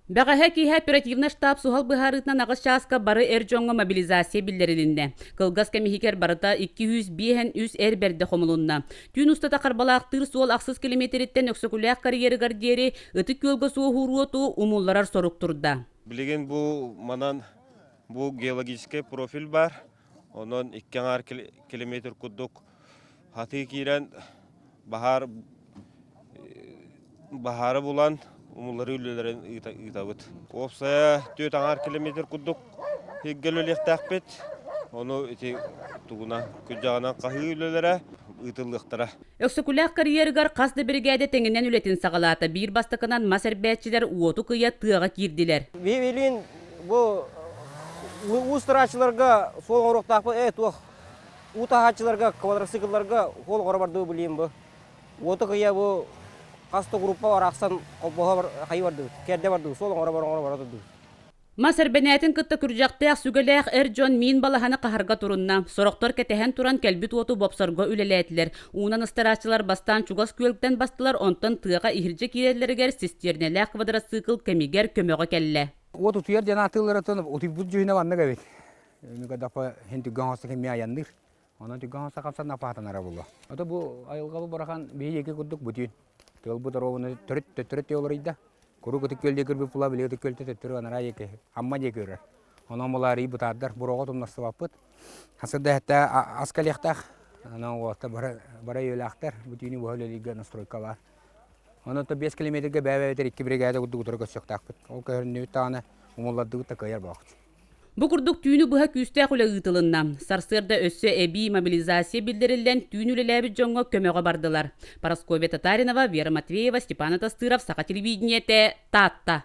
Бәғәһә киһә оперативна штаб сухал быһарытынан ағыс чааска бары жоңға мобилизация биллерилинне. Кылгас кемихикер барыта 200 эр берде хомулунна. Түйін устата қарбалақтыр суол ақсыз километриттен өксөкуләк карьері гардиери ыты көлгі суы хуруоту умулларар соруктурда. Билеген бу манан бу геологический профиль бар. Онон 2 километр кудук хаты кирен бахары булан умуллары үлелерин итабыт. Опсая 4 километр кудук хиггелөлектәкпет. Оны ити тугуна күҗагына кахы үлелере ытылыктыра. Өксөкуләк карьеригар касды бригада теңинен үлетин сагалата бир бастыкынан масербәтчилер уоту кыя тыга кирдилер. Бевелин бу устырачыларга сол ороктакпы тух утахачыларга квадроциклларга кол корбарды билем бу. Уоту кыя бу касты группа бар аксан колбога кай барды. Керде барды сол орабарды. Масербенетин кытта күржактыяк сүгелек Жон мин балаханы кахарга турунна. Сороктор кетехен туран келбит уоту бопсорго үлелетилер. Унан ыстарачылар бастан чугас көлктен бастылар, онтан тыга ихирже киерлергер систернелек квадроцикл кемигер көмөгө келле. Уоту туяр жана атылары утибут жүйүнө ванна кебек. Мига дапа хенти гаңсы кемия яндыр. Онан гаңсы капсан апатан ара болду. Ата бу айылгалы барахан бейеке кудук бутун. Төл бу даровны төрөт йолорыйда. Куру көтүк көлдө кирби пула биле көтүк көлдө төтөрө анара эке. Амма же көрөр. Онан булар бутаддар бурого тумнасы бапыт. Хасыда хата аскалыктак. Анан уатта бара йөлактар бутуни бөлөлүгө настройка бар. Онан 5 километрге бәбәтер 2 бригада кудук турга сөктакпыт. Ол көрүнү тааны умулларды такаяр бакчы. Бу курдук түйүнү буга күстә кулы ытылынна. Сарсырда өссө эби мобилизация билдирилен түйүнүлеләби жоңго көмөгө бардылар. Парасковья Татаринова, Вера Матвеева, Степан Тастыров, Саха телевидениете, Татта.